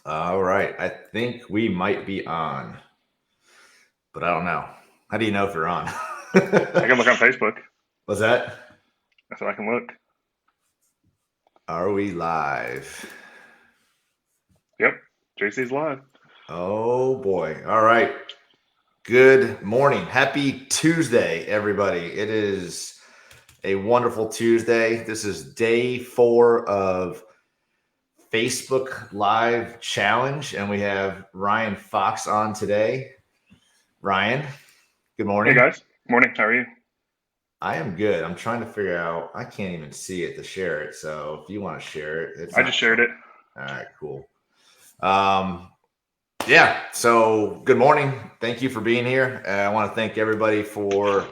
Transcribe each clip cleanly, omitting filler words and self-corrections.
All right. I think we might be on, but I don't know. How do you know if you're on? I can look on Facebook. What's that? So I can look. Are we live? Yep. JC's live. Oh boy. All right. Good morning. Happy Tuesday, everybody. It is a wonderful Tuesday. This is day 4 of Facebook Live Challenge, and we have Ryan Fox on today. Ryan, good Hey morning. guys. Morning. How are you? I am good. I'm trying to figure out. I can't even see it to share it. So if you want to share it, it's I not just shared showing. it. All right, cool. Um, yeah. So good morning. Thank you for being here. I want to thank everybody for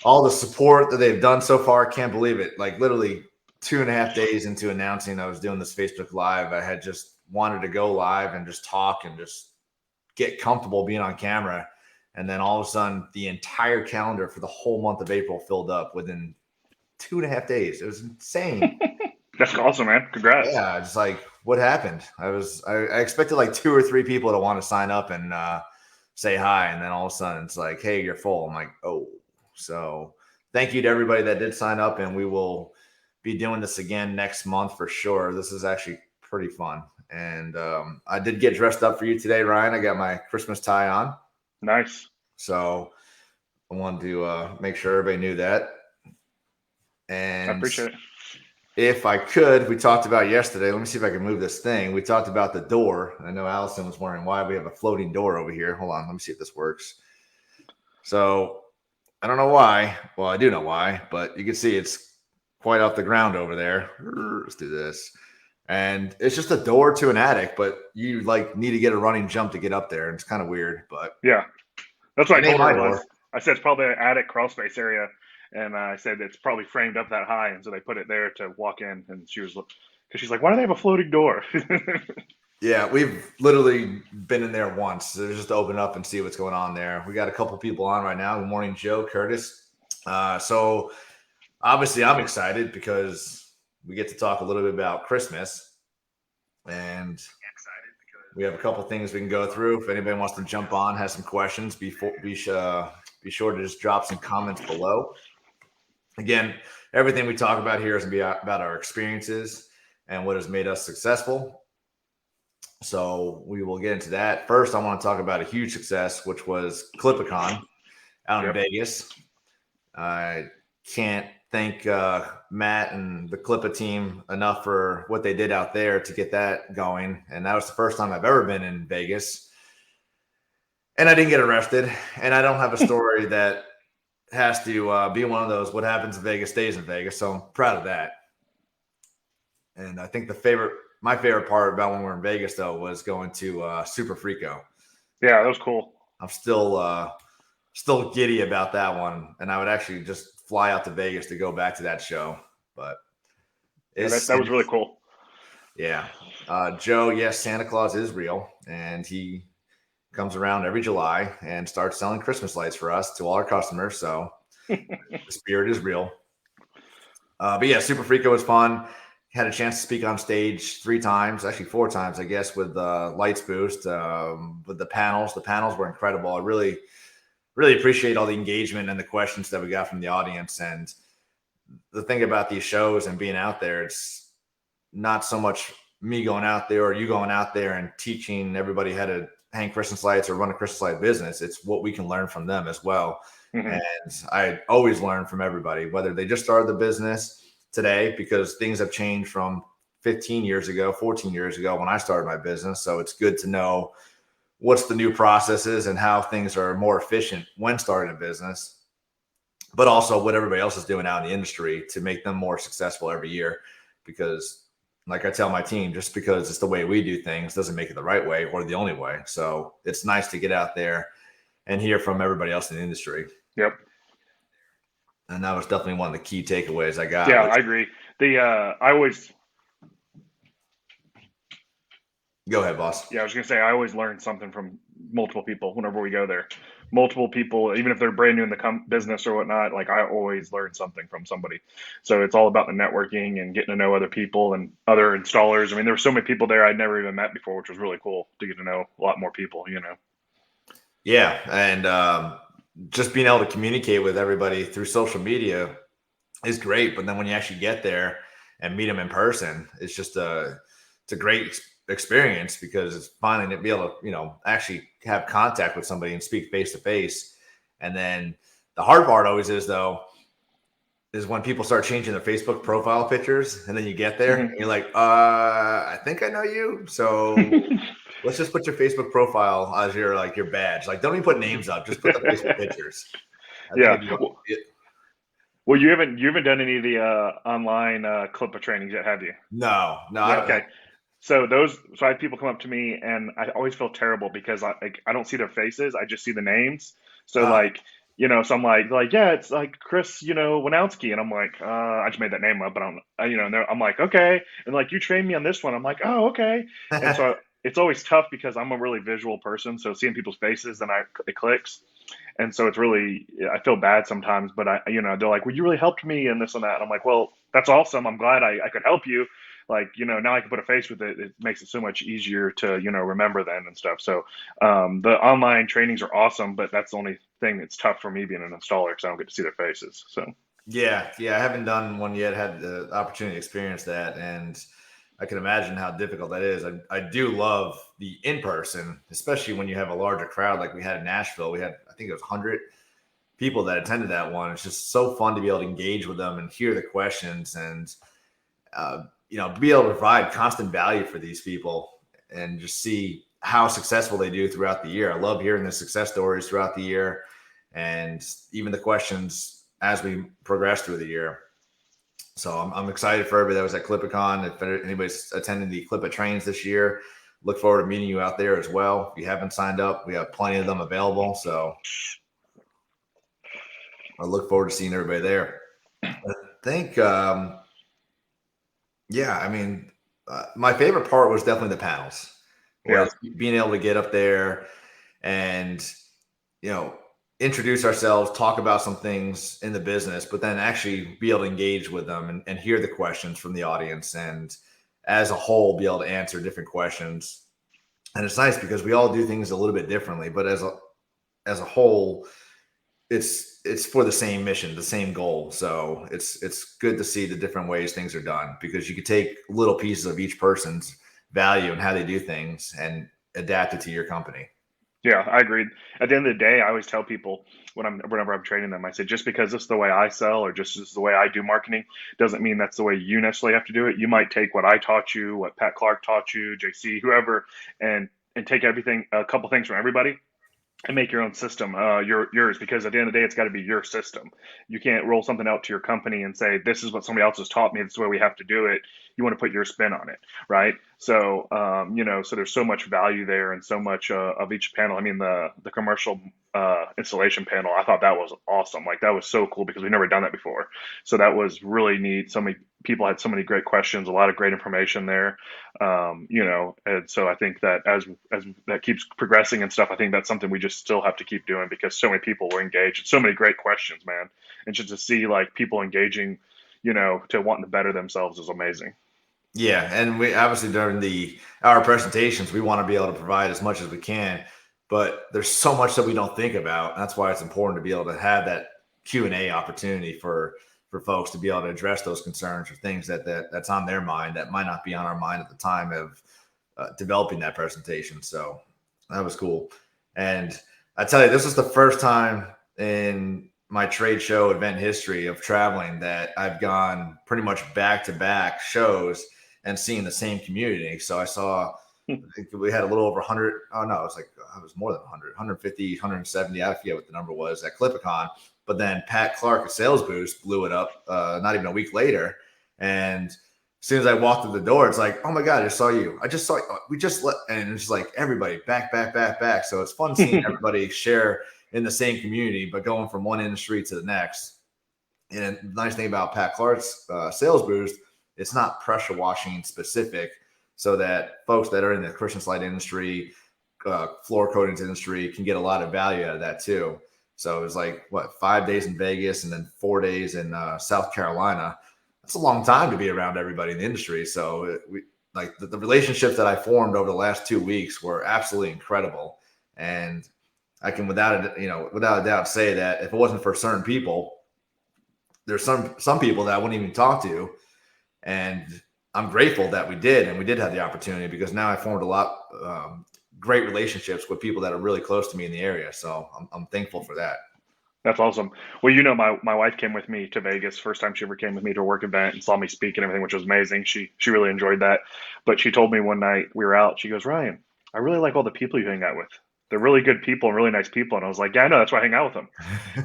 all the support that they've done so far. I can't believe it. Like literally 2.5 days into announcing I was doing this Facebook Live, I had just wanted to go live and just talk and just get comfortable being on camera. And then all of a sudden, the entire calendar for the whole month of April filled up within 2.5 days. It was insane. That's awesome, man. Congrats. Yeah, just like what happened. I expected like 2 or 3 people to want to sign up and say hi, and then all of a sudden it's like, hey, you're full. I'm like, oh. So thank you to everybody that did sign up, and we will be doing this again next month for sure. This is actually pretty fun, and I did get dressed up for you today, Ryan. I got my Christmas tie on, Nice. so I wanted to make sure everybody knew that. I And appreciate it. if I could, we talked about yesterday. Let me see if I can move this thing. We talked about the door. I know Allison was wondering why we have a floating door over here. Hold on. Let me see if this works. So I don't know why. Well, I do know why, but you can see it's quite off the ground over there. Let's do this. And it's just a door to an attic, but you like need to get a running jump to get up there. And it's kind of weird, but Yeah. That's what I it ain't told her my it was. door. I said it's probably an attic crawl space area. And I said it's probably framed up that high. And so they put it there to walk in. And she was, because she's like, why do they have a floating door? Yeah, we've literally been in there once. So just to open up and see what's going on there. We got a couple people on right now. Good morning, Joe, Curtis. So obviously, I'm excited because we get to talk a little bit about Christmas, and we have a couple things we can go through. If anybody wants to jump on, has some questions, be sure to just drop some comments below. Again, everything we talk about here is going to be about our experiences and what has made us successful. So we will get into that. First, I want to talk about a huge success, which was Clipicon out in Yep. Vegas. I can't thank Matt and the Clippa team enough for what they did out there to get that going. And that was the first time I've ever been in Vegas. And I didn't get arrested. And I don't have a story that has to be one of those what happens in Vegas stays in Vegas. So I'm proud of that. And I think my favorite part about when we were in Vegas though was going to Super Frico. Yeah, that was cool. I'm still giddy about that one, and I would actually just fly out to Vegas to go back to that show. But Yeah, that was really cool. yeah, Joe. Yes, Santa Claus is real, and he comes around every July and starts selling Christmas lights for us to all our customers. So the spirit is real. But yeah, Super Freako was fun. Had a chance to speak on stage 3 times, actually 4 times, I guess, with Lights Boost, with the panels. The panels were incredible. I really appreciate all the engagement and the questions that we got from the audience. And the thing about these shows and being out there, it's not so much me going out there or you going out there and teaching everybody how to hang Christmas lights or run a Christmas light business. It's what we can learn from them as well. Hmm. And I always learn from everybody, whether they just started the business today, because things have changed from 15 years ago, 14 years ago when I started my business. So it's good to know what's the new processes and how things are more efficient when starting a business, but also what everybody else is doing out in the industry to make them more successful every year. Because like I tell my team, just because it's the way we do things doesn't make it the right way or the only way. So it's nice to get out there and hear from everybody else in the industry. Yep. And that was definitely one of the key takeaways I got Yeah, was I agree. I always, go ahead, boss. yeah, I was gonna say I always learn something from multiple people whenever we go there. multiple people, even if they're brand new in the business or whatnot. Like I always learn something from somebody. So it's all about the networking and getting to know other people and other installers. I mean, there were so many people there I'd never even met before, which was really cool to get to know a lot more people, you know. Yeah, and just being able to communicate with everybody through social media is great. But then when you actually get there and meet them in person, it's just it's a great experience because it's finally to be able to, actually have contact with somebody and speak face to face. And then the hard part always is though, is when people start changing their Facebook profile pictures and then you get there and you're like, I think I know you. So let's just put your Facebook profile as your badge. Like, don't even put names up, just put the Facebook pictures. I think Yeah. it'd be Well, you haven't done any of the online Clipper trainings yet, have you? no, Yeah. Okay. So I have people come up to me, and I always feel terrible because I don't see their faces. I just see the names. So uh, like, so I'm like, yeah, it's like Chris, Winowski, and I'm like, I just made that name up, but and I'm like, okay, and like you trained me on this one. I'm like, oh, okay, and so it's always tough because I'm a really visual person. So seeing people's faces, then it clicks. And so it's really, I feel bad sometimes, but they're like, well, you really helped me and this and that. And I'm like, well, that's awesome. I'm glad I could help you. Like, now I can put a face with it. It makes it so much easier to, remember then and stuff. So the online trainings are awesome, but that's the only thing that's tough for me being an installer because I don't get to see their faces. So yeah, I haven't done one yet. Had the opportunity to experience that, and I can imagine how difficult that is. I do love the in person, especially when you have a larger crowd like we had in Nashville. We had, I think it was 100 people that attended that one. It's just so fun to be able to engage with them and hear the questions and be able to provide constant value for these people and just see how successful they do throughout the year. I love hearing the success stories throughout the year and even the questions as we progress through the year. So I'm excited for everybody that was at ClipItCon. If anybody's attending the Clip It trains this year, look forward to meeting you out there as well. If you haven't signed up, we have plenty of them available. So I look forward to seeing everybody there. I think, I mean, my favorite part was definitely the panels, yeah, was being able to get up there and, you know, introduce ourselves, talk about some things in the business, but then actually be able to engage with them and hear the questions from the audience and as a whole be able to answer different questions. And it's nice because we all do things a little bit differently, but as a whole, it's for the same mission, the same goal. So it's good to see the different ways things are done because you could take little pieces of each person's value and how they do things and adapt it to your company. yeah, I agreed. At the end of the day, I always tell people whenever I'm training them, I say just because this is the way I sell or just this is the way I do marketing doesn't mean that's the way you necessarily have to do it. You might take what I taught you, what Pat Clark taught you, JC, whoever, and take everything, a couple things from everybody and make your own system, yours, because at the end of the day it's got to be your system. You can't roll something out to your company and say this is what somebody else has taught me, this is the way we have to do it. You want to put your spin on it, right? So so there's so much value there and so much of each panel. I mean, the commercial installation panel, I thought that was awesome. Like that was so cool because we've never done that before. So that was really neat. So many people had so many great questions, a lot of great information there. And so I think that as that keeps progressing and stuff, I think that's something we just still have to keep doing because so many people were engaged. So many great questions, man, and just to see like people engaging, to wanting to better themselves is amazing. Yeah, and we obviously during our presentations, we want to be able to provide as much as we can, but there's so much that we don't think about. And that's why it's important to be able to have that Q&A opportunity for folks to be able to address those concerns or things that's on their mind that might not be on our mind at the time of developing that presentation. So that was cool. And I tell you, this was the first time in my trade show event history of traveling that I've gone pretty much back to back shows and seeing the same community. So I saw, I think we had a little over 100. Oh no, it was more than 100, 150, 170. I forget what the number was at ClipItCon. But then Pat Clark at Sales Boost blew it up not even a week later. And as soon as I walked through the door, it's like, oh my God, I just saw you. I just saw you. We just let, and it's like everybody back. So it's fun seeing everybody share in the same community, but going from one industry to the next. And the nice thing about Pat Clark's Sales Boost, it's not pressure washing specific, so that folks that are in the Christian slide industry floor coatings industry can get a lot of value out of that too. So it was like, what, 5 days in Vegas and then 4 days in South Carolina. That's a long time to be around everybody in the industry. So the relationships that I formed over the last 2 weeks were absolutely incredible. And I can without a doubt say that if it wasn't for certain people, there's some people that I wouldn't even talk to. And I'm grateful that we did, and we did have the opportunity, because now I formed a lot great relationships with people that are really close to me in the area. So I'm thankful for that. That's awesome. Well, you know, my wife came with me to Vegas first time she ever came with me to a work event and saw me speak and everything, which was amazing. She really enjoyed that. But she told me one night we were out, she goes, Ryan, I really like all the people you hang out with. They're really good people and really nice people. And I was like, yeah, I know, that's why I hang out with them.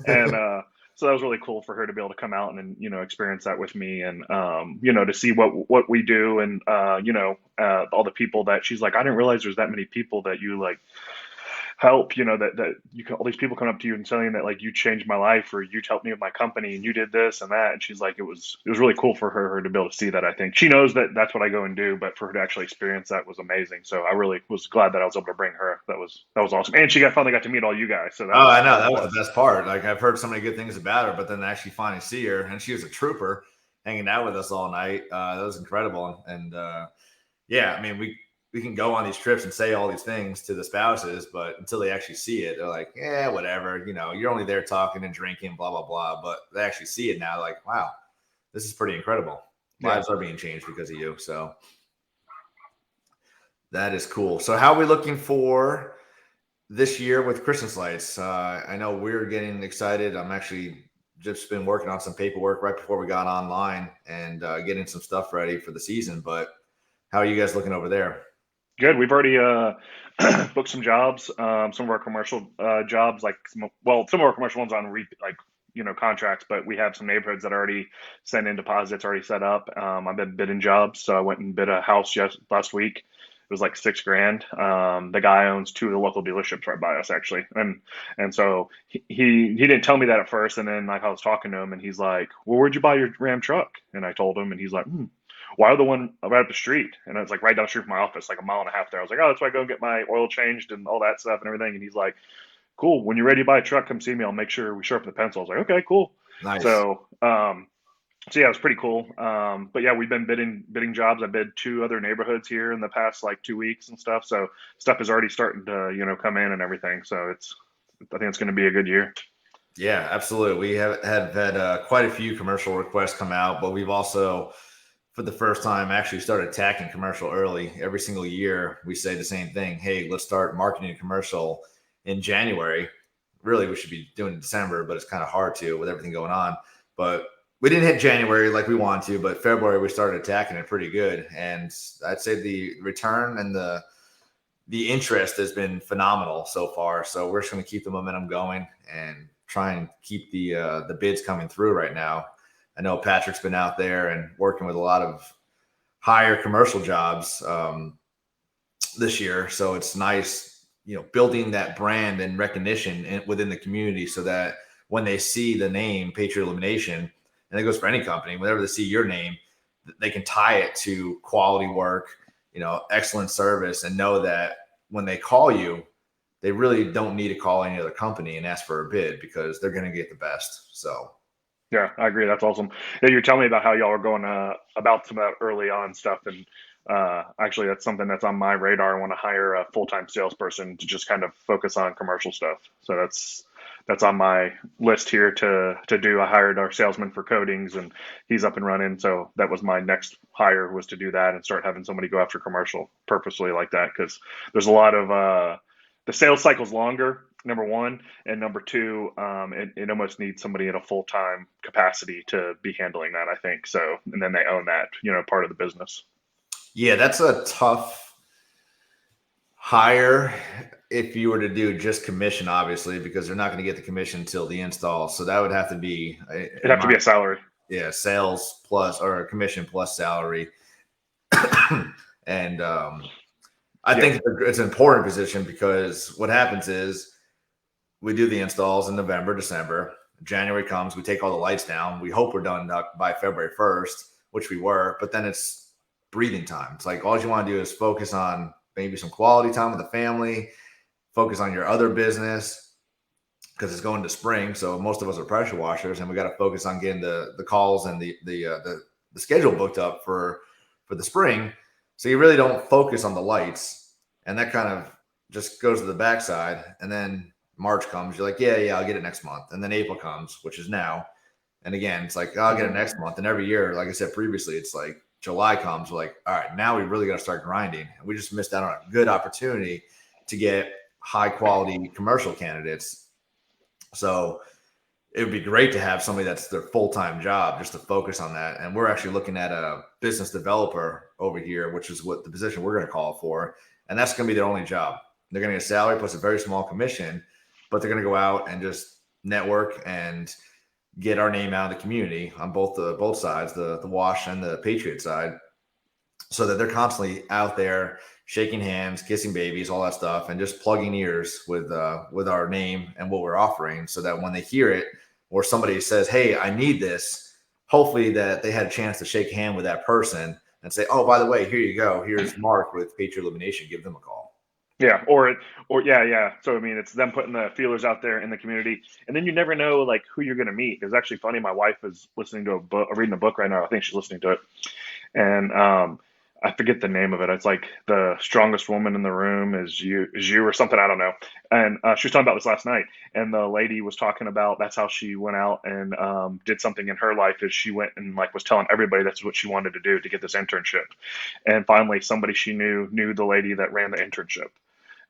And so that was really cool for her to be able to come out and experience that with me, and to see what we do, and all the people that she's like, I didn't realize there's that many people that you like help, that you can, all these people come up to you and saying that like you changed my life, or you helped me with my company and you did this and that. And she's like, it was really cool for her to be able to see that. I think she knows that that's what I go and do, but for her to actually experience that was amazing. So I really was glad that I was able to bring her. That was awesome. And she finally got to meet all you guys. So I know that was the best part. Like, I've heard so many good things about her, but then actually finally see her, and she was a trooper hanging out with us all night. That was incredible. And yeah, I mean, we can go on these trips and say all these things to the spouses, but until they actually see it, they're like, yeah, whatever. You're only there talking and drinking, blah, blah, blah. But they actually see it now, like, wow, this is pretty incredible. Lives are being changed because of you. So that is cool. So how are we looking for this year with Christmas lights? I know we're getting excited. I'm actually just been working on some paperwork right before we got online, and getting some stuff ready for the season. But how are you guys looking over there? Good. We've already booked some jobs. Some of our commercial jobs, some of our commercial ones on contracts, but we have some neighborhoods that already sent in deposits, already set up. I've been bidding jobs, so I went and bid a house last week. It was like $6,000. The guy owns two of the local dealerships right by us, actually, and so he didn't tell me that at first, and then like I was talking to him, and he's like, "Well, where'd you buy your Ram truck?" And I told him, and he's like, why the one right up the street? And it's like right down the street from my office, like a mile and a half there. I was like, oh, that's why I go and get my oil changed and all that stuff and everything. And he's like, cool. When you're ready to buy a truck, come see me. I'll make sure we sharpen the pencil. I was like, okay, cool. Nice. So yeah, it was pretty cool. But yeah, we've been bidding jobs. I bid two other neighborhoods here in the past like 2 weeks and stuff. So stuff is already starting to come in and everything. So I think it's going to be a good year. Yeah, absolutely. We have had quite a few commercial requests come out, but we've also, for the first time, actually started attacking commercial early. Every single year, we say the same thing. Hey, let's start marketing a commercial in January. Really, we should be doing it in December, but it's kind of hard to with everything going on. But we didn't hit January like we wanted to, but February we started attacking it pretty good. And I'd say the return and the interest has been phenomenal so far. So we're just going to keep the momentum going and try and keep the bids coming through right now. I know Patrick's been out there and working with a lot of higher commercial jobs this year. So it's nice, building that brand and recognition within the community, so that when they see the name Patriot Illumination, and it goes for any company, whenever they see your name, they can tie it to quality work, excellent service, and know that when they call you, they really don't need to call any other company and ask for a bid, because they're going to get the best. So yeah, I agree. That's awesome. Yeah, you're telling me about how y'all are going about some of that early on stuff, and actually, that's something that's on my radar. I want to hire a full-time salesperson to just kind of focus on commercial stuff. So that's on my list here to do. I hired our salesman for coatings, and he's up and running. So that was my next hire, was to do that and start having somebody go after commercial purposely like that, because there's a lot of the sales cycle's longer, number one, and number two, it almost needs somebody in a full-time capacity to be handling that, I think. So, and then they own that, part of the business. Yeah, that's a tough hire if you were to do just commission, obviously, because they're not going to get the commission until the install. So that would have to be it'd have to be a salary. Yeah, sales plus, or a commission plus salary. And I think it's an important position, because what happens is we do the installs in November, December. January comes, we take all the lights down. We hope we're done by February 1st, which we were, but then it's breathing time. It's like all you want to do is focus on maybe some quality time with the family, focus on your other business because it's going to spring. So most of us are pressure washers, and we got to focus on getting the calls and the schedule booked up for the spring. So you really don't focus on the lights, and that kind of just goes to the backside. And then March comes, you're like, yeah, I'll get it next month. And then April comes, which is now. And again, it's like, oh, I'll get it next month. And every year, like I said previously, it's like July comes, we're like, all right, now we really got to start grinding. And we just missed out on a good opportunity to get high quality commercial candidates. So it would be great to have somebody that's their full-time job just to focus on that. And we're actually looking at a business developer over here, which is what the position we're going to call for. And that's going to be their only job. They're going to get a salary plus a very small commission, but they're going to go out and just network and get our name out of the community on both sides, the Wash and the Patriot side, so that they're constantly out there shaking hands, kissing babies, all that stuff, and just plugging ears with our name and what we're offering, so that when they hear it or somebody says, "Hey, I need this," hopefully that they had a chance to shake a hand with that person and say, "Oh, by the way, here you go. Here's Mark with Patriot Illumination. Give them a call." Yeah, yeah. So I mean, it's them putting the feelers out there in the community, and then you never know like who you're going to meet. It's actually funny. My wife is listening to a book, reading a book right now. I think she's listening to it, and I forget the name of it. It's like the strongest woman in the room is you or something. I don't know. And she was talking about this last night, and the lady was talking about that's how she went out and did something in her life. Is she went and like was telling everybody that's what she wanted to do to get this internship, and finally somebody she knew the lady that ran the internship.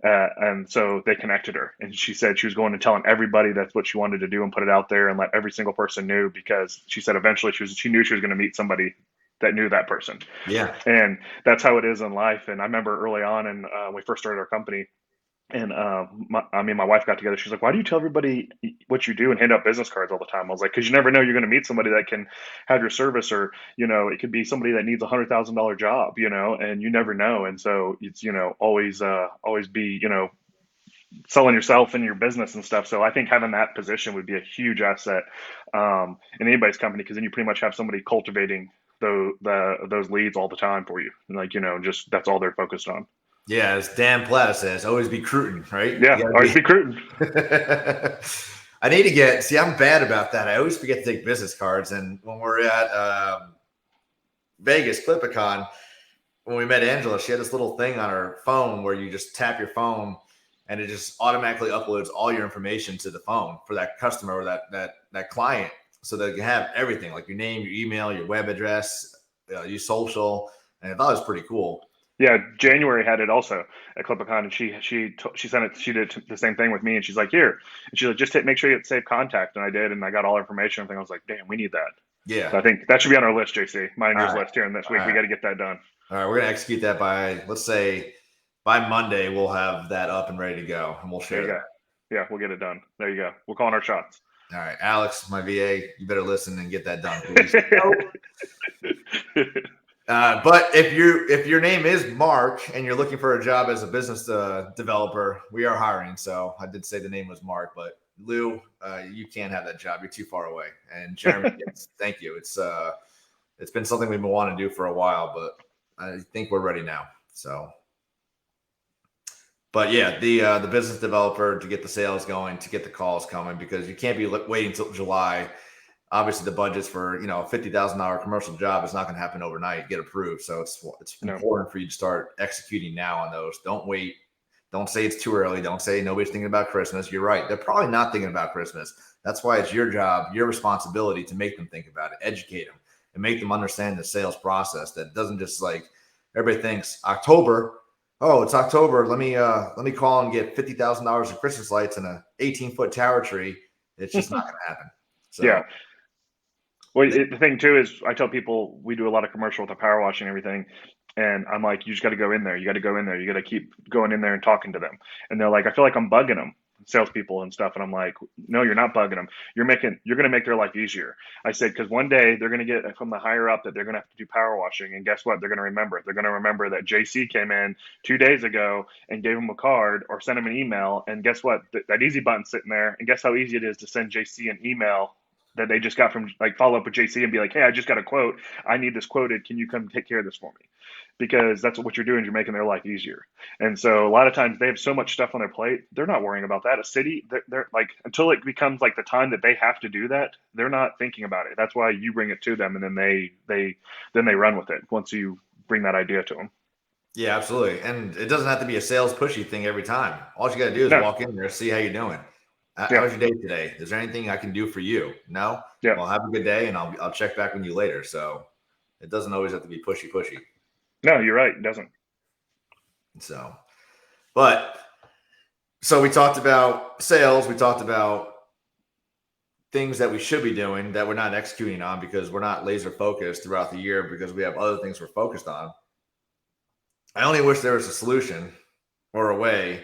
And so they connected her, and she said she was going and telling everybody that's what she wanted to do and put it out there and let every single person know, because she said eventually she knew she was going to meet somebody that knew that person. Yeah. And that's how it is in life. And I remember early on, and when we first started our company, and my wife got together. She's like, "Why do you tell everybody what you do and hand out business cards all the time?" I was like, "Because you never know, you're going to meet somebody that can have your service, or it could be somebody that needs $100,000 job, and you never know. And so it's always be selling yourself and your business and stuff. So I think having that position would be a huge asset in anybody's company, because then you pretty much have somebody cultivating those leads all the time for you, and just that's all they're focused on. Yeah, as Dan Plata says, always be recruiting, right? Yeah, always be recruiting. I need to see, I'm bad about that. I always forget to take business cards. And when we're at Vegas, Clipicon, when we met Angela, she had this little thing on her phone where you just tap your phone and it just automatically uploads all your information to the phone for that customer or that client, so that you can have everything, like your name, your email, your web address, your social. And I thought it was pretty cool. Yeah, January had it also at Clipicon, and she sent it. She did the same thing with me, and she's like, "Here," and she's like, "Just make sure you hit save contact," and I did, and I got all information. I was like, "Damn, we need that." Yeah, so I think that should be on our list, JC. Mine and yours right. list here in this week. We got to get that done. All right, we're gonna execute that by, let's say, by Monday. We'll have that up and ready to go, and we'll share that. Yeah, we'll get it done. There you go. We're calling our shots. All right, Alex, my VA, you better listen and get that done, please. But if your name is Mark and you're looking for a job as a business developer, we are hiring. So I did say the name was Mark, but Lou, you can't have that job. You're too far away. And Jeremy, yes, thank you. It's been something we've been wanting to do for a while, but I think we're ready now. So, but yeah, the business developer to get the sales going, to get the calls coming, because you can't be waiting until July. Obviously, the budgets for a $50,000 commercial job is not going to happen overnight, get approved. So it's important for you to start executing now on those. Don't wait. Don't say it's too early. Don't say nobody's thinking about Christmas. You're right. They're probably not thinking about Christmas. That's why it's your job, your responsibility to make them think about it, educate them, and make them understand the sales process. That doesn't just like everybody thinks October. Oh, it's October. Let me call and get $50,000 of Christmas lights and a 18-foot tower tree. It's just not going to happen. So, yeah. Well, the thing too is I tell people we do a lot of commercial with the power washing and everything. And I'm like, you just got to go in there. You got to go in there. You got to keep going in there and talking to them. And they're like, I feel like I'm bugging them, salespeople and stuff. And I'm like, no, you're not bugging them. You're going to make their life easier. I said, because one day they're going to get from the higher up that they're going to have to do power washing. And guess what? They're going to remember it. They're going to remember that JC came in 2 days ago and gave them a card or sent them an email. And guess what? That easy button's sitting there. And guess how easy it is to send JC an email that they just got from, like, follow up with JC and be like, hey, I just got a quote. I need this quoted. Can you come take care of this for me? Because that's what you're doing is you're making their life easier. And so a lot of times they have so much stuff on their plate, they're not worrying about that. A city, they're like, until it becomes like the time that they have to do that, they're not thinking about it. That's why you bring it to them, and then they run with it once you bring that idea to them. Yeah, absolutely. And it doesn't have to be a sales pushy thing every time. All you got to do is No, walk in there, see how you're doing. How yeah, was your day today? Is there anything I can do for you? No? yeah, Well, have a good day, and I'll check back with you later. So it doesn't always have to be pushy. no, you're right. It doesn't. So, but so we talked about sales. We talked about things that we should be doing that we're not executing on because we're not laser focused throughout the year because we have other things we're focused on. I only wish there was a solution or a way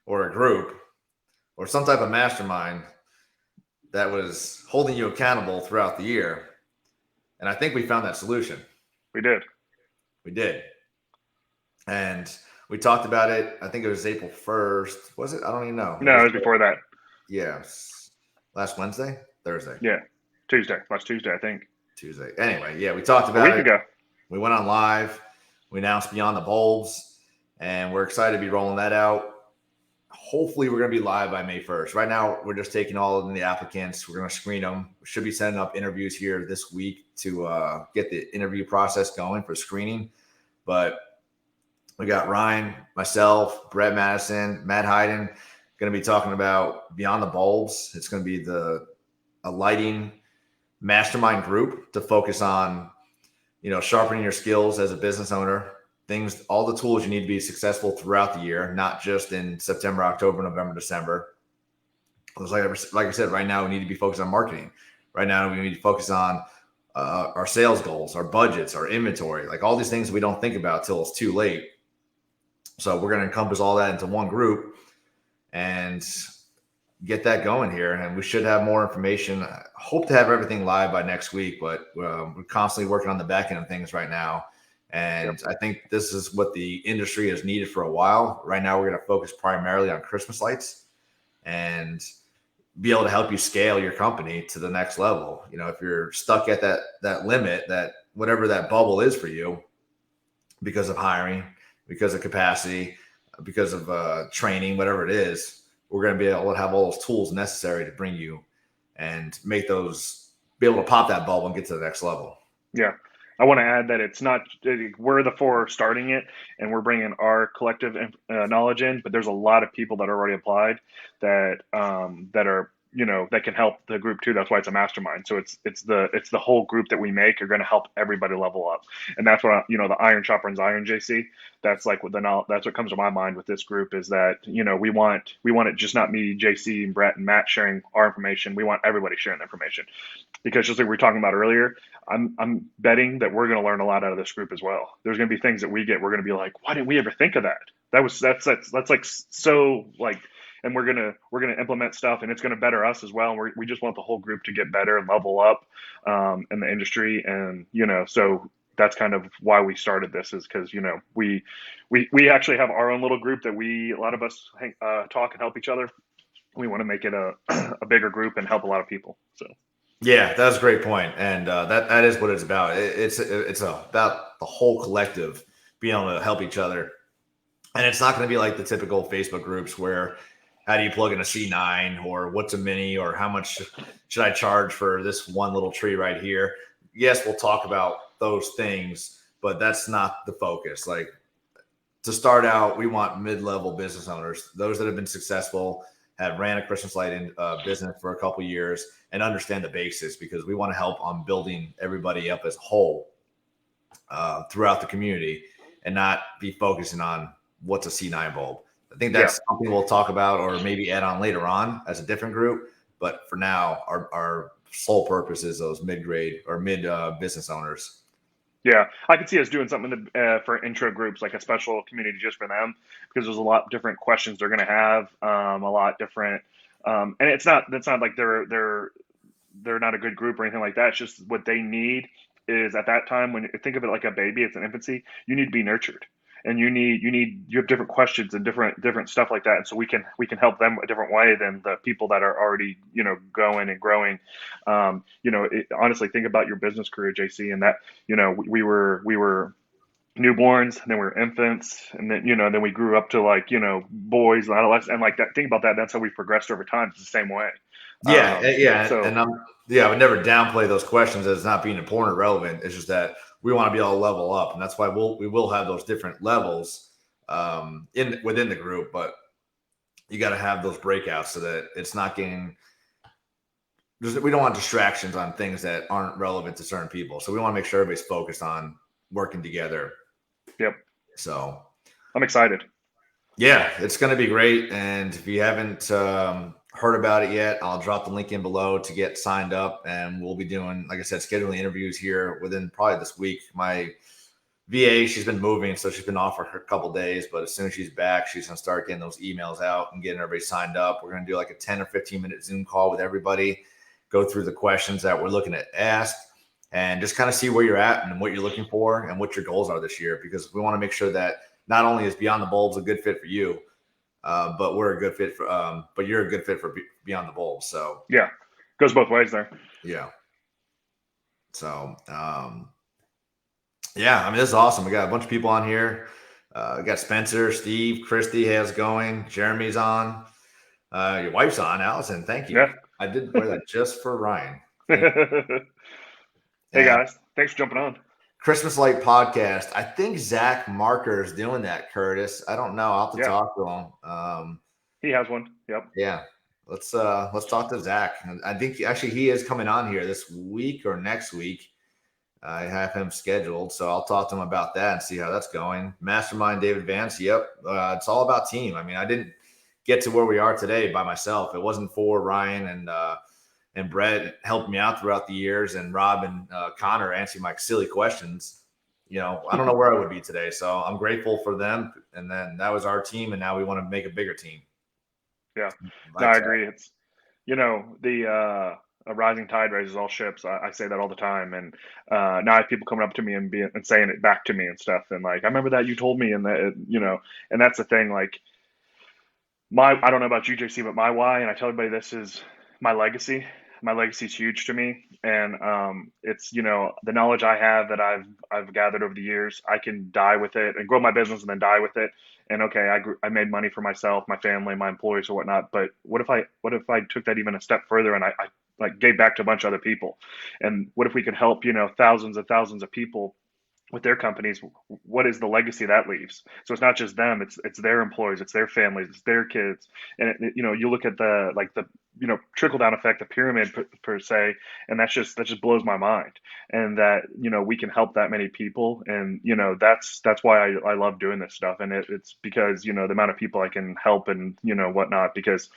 or a group or some type of mastermind that was holding you accountable throughout the year. And I think we found that solution. We did. We did. And we talked about it. I think it was April 1st. Was it? I don't even know. No, it was before that. Yeah. Last Wednesday? Thursday. Yeah, Tuesday. Last Tuesday, I think. Tuesday. Anyway, yeah, we talked A about week it. ago. We went on live. We announced Beyond the Bulbs, and we're excited to be rolling that out. Hopefully, we're going to be live by May 1st. Right now, we're just taking all of the applicants. We're going to screen them. We should be setting up interviews here this week to get the interview process going for screening. But we got Ryan, myself, Brett Madison, Matt Hayden going to be talking about Beyond the Bulbs. It's going to be a lighting mastermind group to focus on, sharpening your skills as a business owner, all the tools you need to be successful throughout the year, not just in September, October, November, December. Because like I said, right now we need to be focused on marketing. Right now we need to focus on our sales goals, our budgets, our inventory, like all these things we don't think about till it's too late. So we're going to encompass all that into one group and get that going here. And we should have more information. I hope to have everything live by next week, but we're constantly working on the back end of things right now. And Yep. I think this is what the industry has needed for a while. Right now, we're going to focus primarily on Christmas lights and be able to help you scale your company to the next level. If you're stuck at that limit, that whatever that bubble is for you, because of hiring, because of capacity, because of training, whatever it is, we're going to be able to have all those tools necessary to bring you and be able to pop that bubble and get to the next level. Yeah. I want to add that it's not, we're the four starting it and we're bringing our collective knowledge in, but there's a lot of people that are already applied that are, that can help the group too. That's why it's a mastermind. So it's the whole group that we make are going to help everybody level up. And that's what, the iron sharpens iron, JC. That's like that's what comes to my mind with this group is that, we want it just not me, JC and Brett and Matt sharing our information. We want everybody sharing the information because just like we were talking about earlier, I'm betting that we're going to learn a lot out of this group as well. There's going to be things that we get. We're going to be like, why didn't we ever think of that? That's like so like, and we're gonna implement stuff, and it's gonna better us as well. And we just want the whole group to get better and level up in the industry, and so that's kind of why we started this is because we actually have our own little group that a lot of us talk and help each other. We want to make it a a bigger group and help a lot of people. So. Yeah, that's a great point, and that is what it's about. It's about the whole collective being able to help each other, and it's not going to be like the typical Facebook groups where how do you plug in a C9 or what's a mini or how much should I charge for this one little tree right here? Yes, we'll talk about those things, but that's not the focus. Like to start out, we want mid-level business owners, those that have been successful, have ran a Christmas lighting business for a couple of years and understand the basics because we want to help on building everybody up as a whole throughout the community and not be focusing on what's a C9 bulb. I think that's something we'll talk about or maybe add on later on as a different group. But for now, our sole purpose is those mid-grade or mid business owners. Yeah, I could see us doing something for intro groups, like a special community just for them, because there's a lot of different questions they're going to have, a lot different, and that's not like they're not a good group or anything like that. It's just what they need is at that time when you think of it like a baby, it's an infancy. You need to be nurtured, and you have different questions and different stuff like that, and so we can help them a different way than the people that are already going and growing. Honestly, think about your business career, JC, and that we were newborns, and then we were infants, and then we grew up to like boys and adolescents, and like that. Think about that. That's how we progressed over time. It's the same way. Yeah, So and I would never downplay those questions as not being important or relevant. It's just that we want to be able to level up, and that's why we will have those different levels within the group. But you got to have those breakouts so that it's not getting. We don't want distractions on things that aren't relevant to certain people. So we want to make sure everybody's focused on working together. yep, So I'm excited. yeah, it's going to be great. And if you haven't heard about it yet, I'll drop the link in below to get signed up. And we'll be doing, like I said, scheduling interviews here within probably this week. My VA, she's been moving, so she's been off for a couple days. But as soon as she's back, she's going to start getting those emails out and getting everybody signed up. We're going to do like a 10 or 15-minute Zoom call with everybody, go through the questions that we're looking at ask, and just kind of see where you're at and what you're looking for and what your goals are this year, because we want to make sure that not only is Beyond the Bulbs a good fit for you, but we're a good fit for, but you're a good fit for Beyond the Bulbs. So Yeah, goes both ways there. yeah. So yeah, I mean, this is awesome. We got a bunch of people on here. We got Spencer, Steve, Christy has going, Jeremy's on, your wife's on, Allison. Thank you. Yeah. I did wear that just for Ryan. Hey guys, thanks for jumping on. Christmas Light Podcast. I think Zach Marker is doing that, Curtis. I don't know. I'll have to talk to him. He has one. Yep. Yeah. Let's talk to Zach. I think actually he is coming on here this week or next week. I have him scheduled, so I'll talk to him about that and see how that's going. Mastermind David Vance. Yep. It's all about team. I mean, I didn't get to where we are today by myself. It wasn't for Ryan and Brett helped me out throughout the years, and Rob and Connor answering my silly questions. I don't know where I would be today. So I'm grateful for them. And then that was our team, and now we want to make a bigger team. Yeah, no, I agree. It's the a rising tide raises all ships. I say that all the time, and now I have people coming up to me and saying it back to me and stuff. And like, I remember that you told me, and that and that's the thing. Like, I don't know about you, JC, but my why, and I tell everybody this is my legacy. My legacy is huge to me, and it's the knowledge I have that I've gathered over the years. I can die with it and grow my business and then die with it. And okay, I made money for myself, my family, my employees, or whatnot. But what if I took that even a step further and I like gave back to a bunch of other people? And what if we could help thousands and thousands of people with their companies? What is the legacy that leaves? So it's not just them, it's their employees, it's their families, it's their kids. And you look at the trickle down effect, the pyramid per se, and that just blows my mind. And that we can help that many people, and that's why I love doing this stuff. And it's because the amount of people I can help and whatnot, because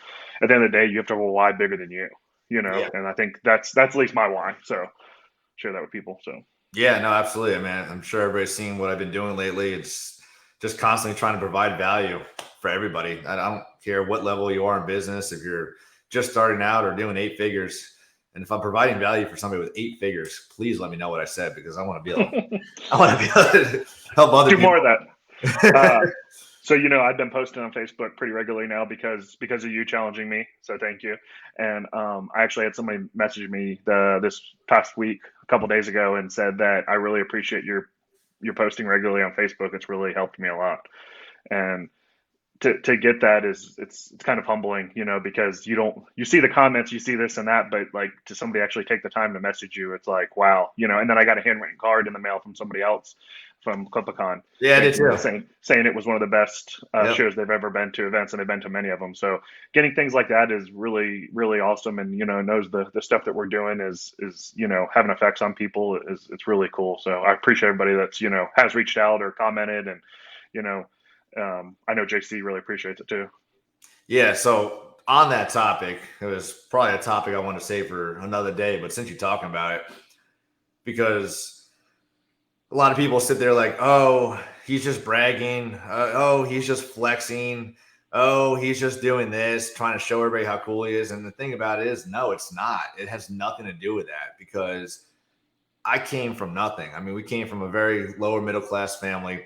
at the end of the day you have to have a why bigger than you. Yeah. And I think that's at least my why. So share that with people. So yeah, no, absolutely. I mean, I'm sure everybody's seen what I've been doing lately. It's just constantly trying to provide value for everybody. I don't care what level you are in business, if you're just starting out or doing 8 figures. And if I'm providing value for somebody with 8 figures, please let me know what I said, because I want to be able to help other people. Do more of that. So I've been posting on Facebook pretty regularly now because of you challenging me. So thank you. And I actually had somebody message me this past week, a couple days ago, and said that I really appreciate your posting regularly on Facebook. It's really helped me a lot. And to get that it's kind of humbling, because you see the comments, you see this and that, but like to somebody actually take the time to message you, it's like, wow, and then I got a handwritten card in the mail from somebody else from Clipicon. Yeah, I did too. Saying it was one of the best shows they've ever been to, events, and they've been to many of them. So getting things like that is really, really awesome. And, knows the stuff that we're doing is having effects on people. It's really cool. So I appreciate everybody that's, has reached out or commented, and, I know JC really appreciates it too. Yeah. So on that topic, it was probably a topic I want to save for another day, but since you're talking about it, because a lot of people sit there like, oh, he's just bragging. Oh, he's just flexing. Oh, he's just doing this, trying to show everybody how cool he is. And the thing about it is, no, it's not. It has nothing to do with that, because I came from nothing. I mean, we came from a very lower middle class family.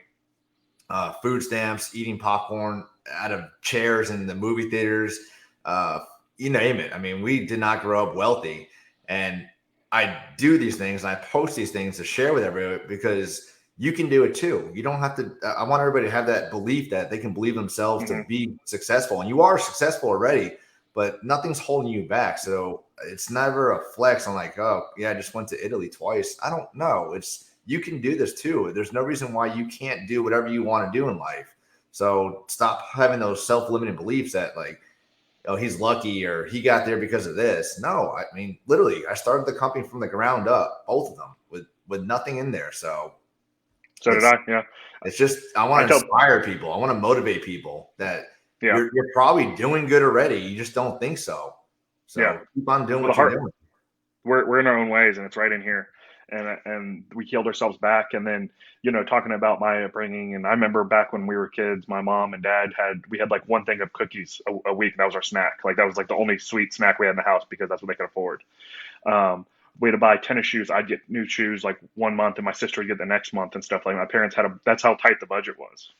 food stamps, eating popcorn out of chairs in the movie theaters, uh, you name it. I mean, we did not grow up wealthy. And I do these things and I post these things to share with everybody because you can do it too. You don't have to. I want everybody to have that belief that they can believe themselves to Hmm. be successful. And you are successful already, but nothing's holding you back. So it's never a flex on like, oh, yeah, I just went to Italy twice. I don't know. It's, you can do this too. There's no reason why you can't do whatever you want to do in life. So stop having those self-limiting beliefs that like, oh, he's lucky or he got there because of this. No, I mean, literally, I started the company from the ground up, both of them, with nothing in there. So So did it's I. Yeah. it's just I I want to tell. inspire people. I want to motivate people that Yeah. you're probably doing good already. You just don't think so. Yeah. So keep on doing Well, the what you're heart. doing. We're in our own ways, and it's right in here. And we healed ourselves back, and then talking about my upbringing, and I remember back when we were kids, my mom and dad had like one thing of cookies a week, and that was our snack. Like that was like the only sweet snack we had in the house because that's what they could afford. We had to buy tennis shoes. I'd get new shoes like one month, and my sister would get the next month and stuff. Like my parents had a. That's how tight the budget was.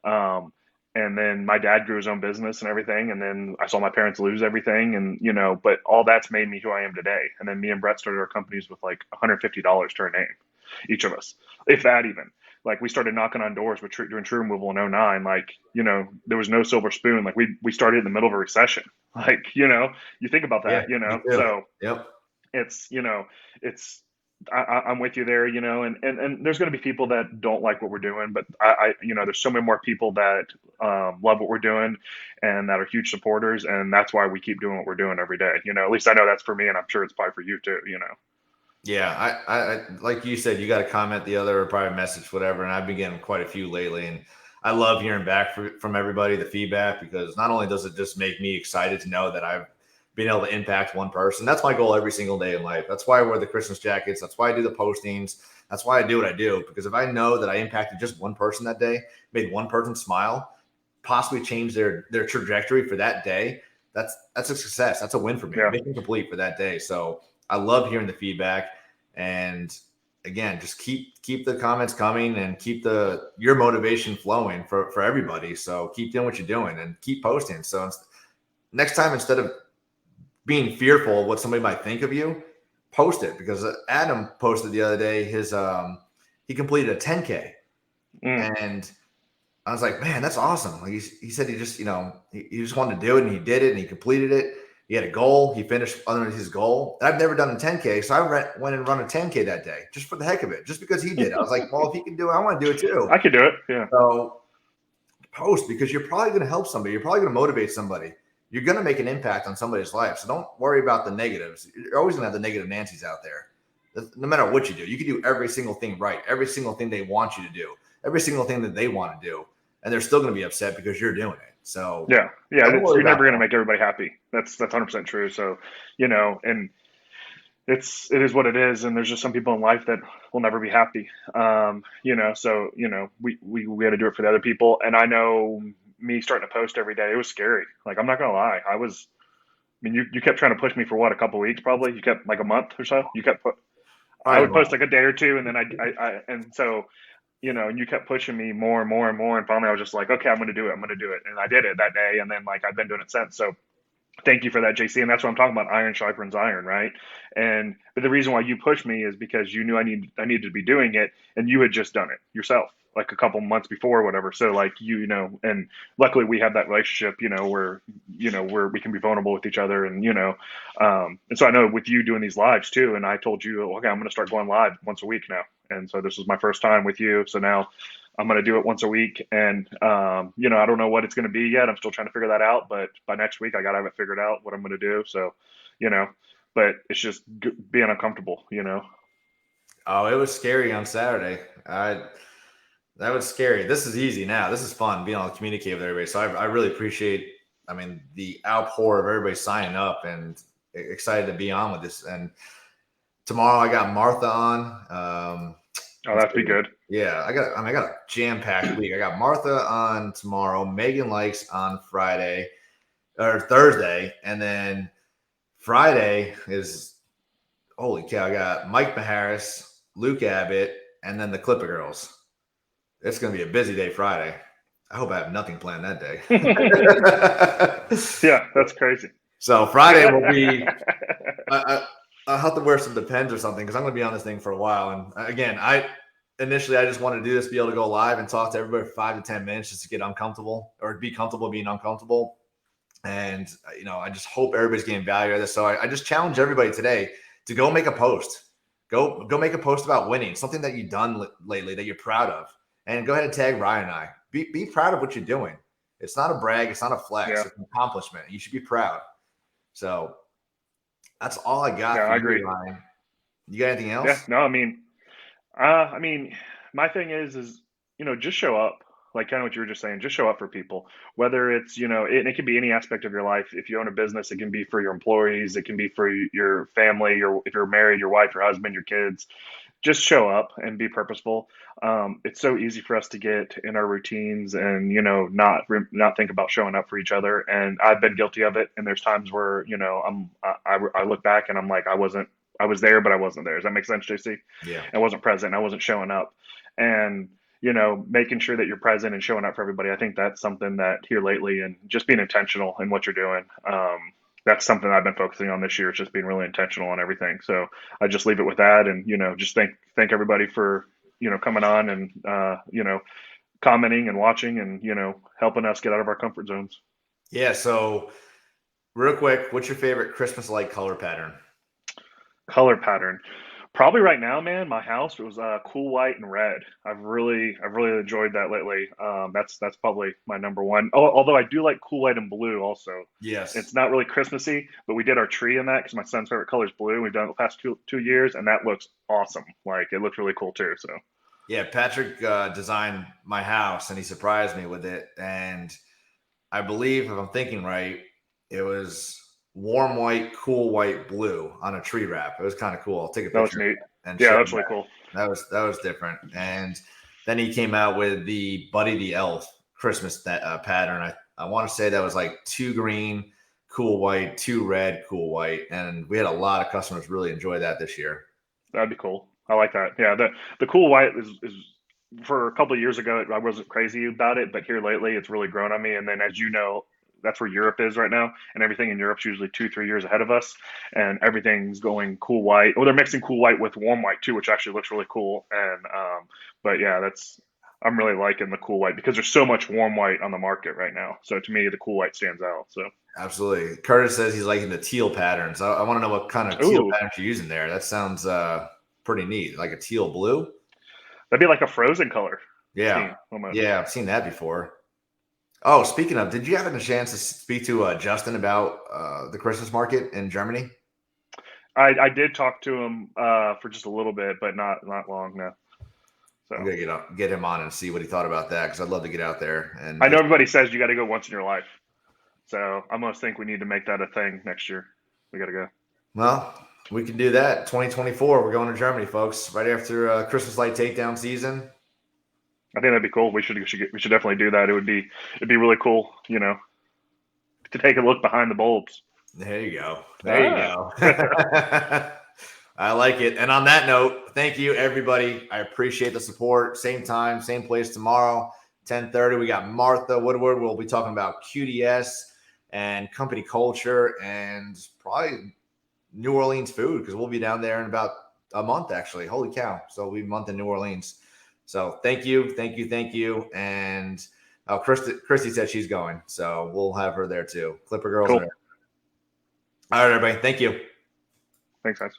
Um, and then my dad grew his own business and everything, and then I saw my parents lose everything, and but all that's made me who I am today. And then me and Brett started our companies with like $150 to our name, each of us, if that even. Like we started knocking on doors with doing tree removal in '09. Like there was no silver spoon. Like we started in the middle of a recession. Like you think about Yeah, that. me too. So Yep. it's it's I'm with you there, and there's going to be people that don't like what we're doing, but there's so many more people that love what we're doing and that are huge supporters, and that's why we keep doing what we're doing every day. At least I know that's for me, and I'm sure it's probably for you too. Yeah, I like you said, you got a comment the other or probably message, whatever, and I've been getting quite a few lately, and I love hearing back from everybody the feedback because not only does it just make me excited to know that I've been able to impact one person. That's my goal every single day in life. That's why I wear the Christmas jackets. That's why I do the postings. That's why I do what I do because if I know that I impacted just one person that day, made one person smile, possibly change their trajectory for that day, that's a success. That's a win for me. Yeah, Mission complete for that day. So I love hearing the feedback. And again, just keep the comments coming and keep your motivation flowing for everybody. So keep doing what you're doing and keep posting. So next time, instead of being fearful of what somebody might think of you, post it because Adam posted the other day he completed a 10K mm, and I was like, man, that's awesome. Like he said he just, he just wanted to do it and he did it and he completed it. He had a goal. He finished under his goal. And I've never done a 10K. So I went and run a 10K that day just for the heck of it, just because he did. I was like, well, if he can do it, I want to do it too. I could do it. Yeah, So post because you're probably going to help somebody. You're probably going to motivate somebody. You're going to make an impact on somebody's life. So don't worry about the negatives. You're always going to have the negative Nancy's out there. No matter what you do, you can do every single thing right, every single thing they want you to do, every single thing that they want to do, and they're still going to be upset because you're doing it. So yeah, yeah. don't worry You're about never going to that. make everybody happy. That's 100% true. So and it is what it is, and there's just some people in life that will never be happy. So we had to do it for the other people, and I know me starting to post every day, it was scary. Like I'm not gonna lie, I mean, you kept trying to push me for what, a couple weeks, probably. You kept like a month or so. I Probably would post wrong. like a day or two, and then and so and you kept pushing me more and more and more, and finally I was just like, okay, I'm gonna do it, and I did it that day, and then like I've been doing it since. So thank you for that, JC. And that's what I'm talking about. Iron sharpens iron, right? But the reason why you pushed me is because you knew I needed to be doing it, and you had just done it yourself, like a couple months before, or whatever. So like and luckily we have that relationship, where we can be vulnerable with each other, and so I know with you doing these lives too. And I told you, okay, I'm going to start going live once a week now, and so this is my first time with you. So now I'm going to do it once a week. And, I don't know what it's going to be yet. I'm still trying to figure that out. But by next week, I got to have it figured out what I'm going to do. So, you know, but it's just being uncomfortable. Oh, it was scary on Saturday. That was scary. This is easy now. This is fun being able to communicate with everybody. So I really appreciate, I mean, the outpour of everybody signing up and excited to be on with this. And tomorrow I got Martha on. Oh, Let's that'd be see. good. Yeah, I got a jam packed week. I got Martha on tomorrow, Megan Likes on Friday or Thursday, and then Friday is holy cow. I got Mike Maharis, Luke Abbott, and then the Clipper Girls. It's going to be a busy day Friday. I hope I have nothing planned that day. Yeah, that's crazy. So Friday will be. I'll have to wear some Depends or something because I'm going to be on this thing for a while. And again, I just wanted to do this, be able to go live and talk to everybody for 5 to 10 minutes just to get uncomfortable or be comfortable being uncomfortable. And I just hope everybody's getting value out of this. So I just challenge everybody today to go make a post. Go make a post about winning, something that you've done lately that you're proud of, and go ahead and tag Ryan and I. Be proud of what you're doing. It's not a brag. It's not a flex. Yeah. It's an accomplishment. You should be proud. So that's all I got for I agree. you, Ryan. You got anything else? Yeah, no, I mean, my thing is, just show up. Like kind of what you were just saying, just show up for people. Whether it's, it can be any aspect of your life. If you own a business, it can be for your employees, it can be for your family, if you're married, your wife, your husband, your kids. Just show up and be purposeful. It's so easy for us to get in our routines and not think about showing up for each other. And I've been guilty of it. And there's times where I look back and I'm like I was there, but I wasn't there. Does that make sense, JC? Yeah. I wasn't present. I wasn't showing up. And making sure that you're present and showing up for everybody. I think that's something that here lately, and just being intentional in what you're doing. That's something I've been focusing on this year. It's just being really intentional on everything. So I just leave it with that, and just thank everybody for coming on and commenting and watching and helping us get out of our comfort zones. Yeah. So real quick, what's your favorite Christmas light color pattern? Color pattern. Probably right now, man. My house, it was cool white and red. I've really enjoyed that lately. That's probably my number one. Oh, although I do like cool white and blue also. Yes. It's not really Christmassy, but we did our tree in that because my son's favorite color is blue. We've done it the past two years, and that looks awesome. Like it looks really cool too. So yeah, Patrick designed my house, and he surprised me with it. And I believe, if I'm thinking right, it was warm white, cool white, blue on a tree wrap. It was kind of cool. I'll take a picture. That was neat. And yeah, that's really cool. That was different. And then he came out with the Buddy the Elf Christmas pattern. I want to say that was like 2 green, cool white, 2 red, cool white, and we had a lot of customers really enjoy that this year. That'd be cool. I like that. Yeah, the cool white is for a couple of years ago I wasn't crazy about it, but here lately it's really grown on me. And then as you know, that's where Europe is right now, and everything in Europe's usually 2-3 years ahead of us, and everything's going cool white. Oh, they're mixing cool white with warm white too, which actually looks really cool. And but yeah, I'm really liking the cool white because there's so much warm white on the market right now. So to me, the cool white stands out. So absolutely. Curtis says he's liking the teal patterns. I want to know what kind of teal patterns you're using there. That sounds pretty neat. Like a teal blue. That'd be like a frozen color. Yeah. Yeah, I've seen that before. Oh, speaking of, did you have a chance to speak to Justin about the Christmas market in Germany? I did talk to him for just a little bit, but not long, no. So I'm gonna get him on and see what he thought about that, because I'd love to get out there. And I know everybody says you got to go once in your life, so I almost think we need to make that a thing next year. We got to go. Well, we can do that. 2024, we're going to Germany, folks, right after Christmas light takedown season. I think that'd be cool. We should definitely do that. It'd be really cool, to take a look behind the bulbs. There you go. There you go. I like it. And on that note, thank you, everybody. I appreciate the support. Same time, same place tomorrow, 10:30. We got Martha Woodward. We'll be talking about QDS and company culture and probably New Orleans food, because we'll be down there in about a month, actually. Holy cow. So we'll be a month in New Orleans. So thank you. And Christy said she's going, so we'll have her there too. Clipper Girls. Cool. There. All right, everybody. Thank you. Thanks, guys.